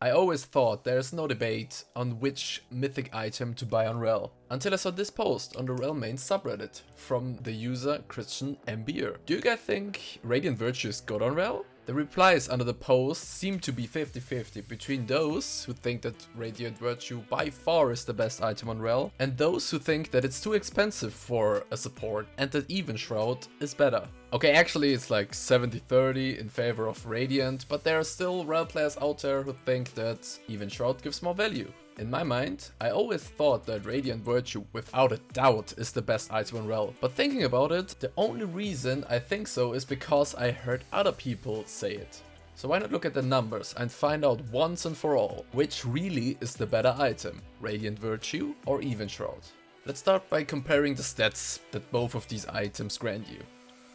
I always thought there's no debate on which mythic item to buy on Rell, until I saw this post on the Rell main subreddit from the user Christian MBR. Do you guys think Radiant Virtue is good on Rell? The replies under the post seem to be 50-50 between those who think that Radiant Virtue by far is the best item on Rell, and those who think that it's too expensive for a support and that Evenshroud is better. Okay, actually it's like 70-30 in favor of Radiant, but there are still Rell players out there who think that Evenshroud gives more value. In my mind, I always thought that Radiant Virtue without a doubt is the best item on Rell, but thinking about it, the only reason I think so is because I heard other people say it. So why not look at the numbers and find out once and for all which really is the better item, Radiant Virtue or Evenshroud. Let's start by comparing the stats that both of these items grant you.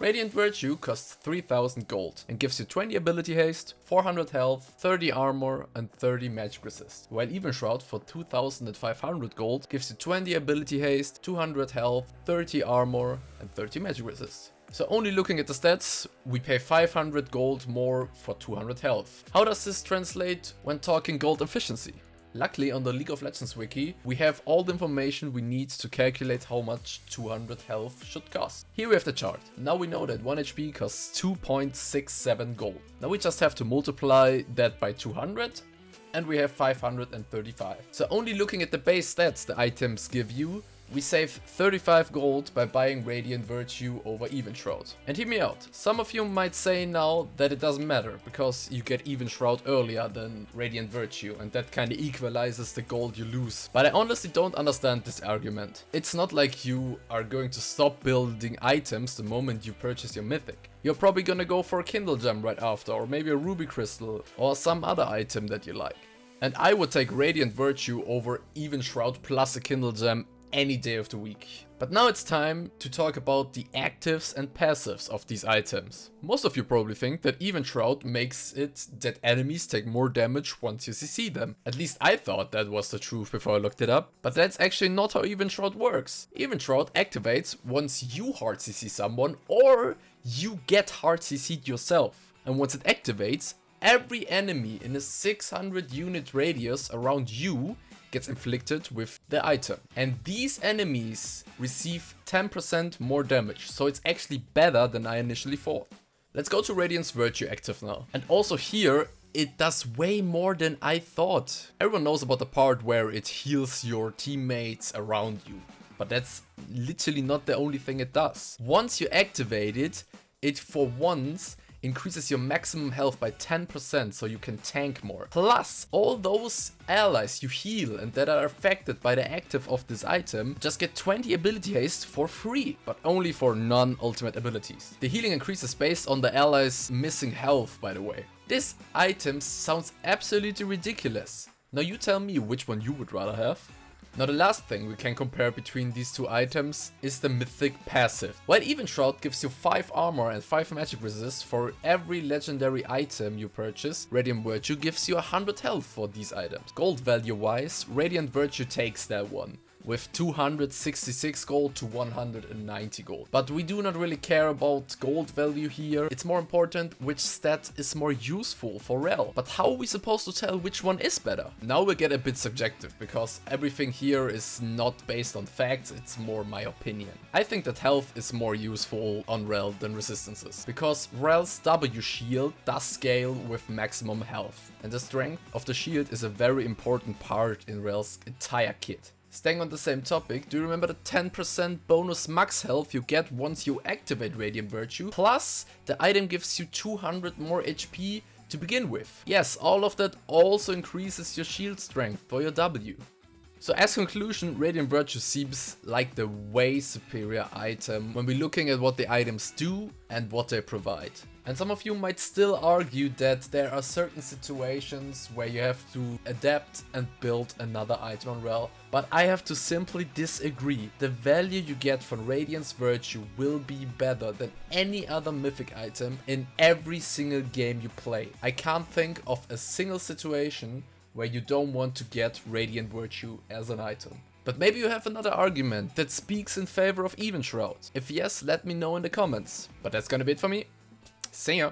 Radiant Virtue costs 3000 gold and gives you 20 ability haste, 400 health, 30 armor and 30 magic resist. While Evenshroud for 2500 gold gives you 20 ability haste, 200 health, 30 armor and 30 magic resist. So only looking at the stats, we pay 500 gold more for 200 health. How does this translate when talking gold efficiency? Luckily on the League of Legends wiki, we have all the information we need to calculate how much 200 health should cost. Here we have the chart. Now we know that 1 HP costs 2.67 gold. Now we just have to multiply that by 200 and we have 535. So only looking at the base stats the items give you, we save 35 gold by buying Radiant Virtue over Evenshroud. And hear me out, some of you might say now that it doesn't matter because you get Evenshroud earlier than Radiant Virtue and that kinda equalizes the gold you lose. But I honestly don't understand this argument. It's not like you are going to stop building items the moment you purchase your Mythic. You're probably gonna go for a Kindle Gem right after, or maybe a Ruby Crystal or some other item that you like. And I would take Radiant Virtue over Evenshroud plus a Kindle Gem any day of the week. But now it's time to talk about the actives and passives of these items. Most of you probably think that Evenshroud makes it that enemies take more damage once you CC them. At least I thought that was the truth before I looked it up. But that's actually not how Evenshroud works. Evenshroud activates once you hard CC someone or you get hard CC'd yourself. And once it activates, every enemy in a 600 unit radius around you gets inflicted with the item. And these enemies receive 10% more damage, so it's actually better than I initially thought. Let's go to Radiant's Virtue active now. And also here, it does way more than I thought. Everyone knows about the part where it heals your teammates around you, but that's literally not the only thing it does. Once you activate it, it for once increases your maximum health by 10% so you can tank more. Plus, all those allies you heal and that are affected by the active of this item just get 20 ability haste for free, but only for non-ultimate abilities. The healing increases based on the allies' missing health, by the way. This item sounds absolutely ridiculous. Now you tell me which one you would rather have. Now the last thing we can compare between these two items is the Mythic passive. While Evenshroud gives you 5 armor and 5 magic resist for every legendary item you purchase, Radiant Virtue gives you 100 health for these items. Gold value wise, Radiant Virtue takes that one, with 266 gold to 190 gold. But we do not really care about gold value here. It's more important which stat is more useful for Rell. But how are we supposed to tell which one is better? Now we get a bit subjective because everything here is not based on facts, it's more my opinion. I think that health is more useful on Rell than resistances, because Rell's W shield does scale with maximum health. And the strength of the shield is a very important part in Rell's entire kit. Staying on the same topic, do you remember the 10% bonus max health you get once you activate Radiant Virtue? Plus, the item gives you 200 more HP to begin with. Yes, all of that also increases your shield strength for your W. So as conclusion, Radiant Virtue seems like the way superior item when we're looking at what the items do and what they provide. And some of you might still argue that there are certain situations where you have to adapt and build another item on Rell, but I have to simply disagree. The value you get from Radiant's Virtue will be better than any other Mythic item in every single game you play. I can't think of a single situation where you don't want to get Radiant Virtue as an item. But maybe you have another argument that speaks in favor of Evenshroud. If yes, let me know in the comments. But that's gonna be it for me. See ya!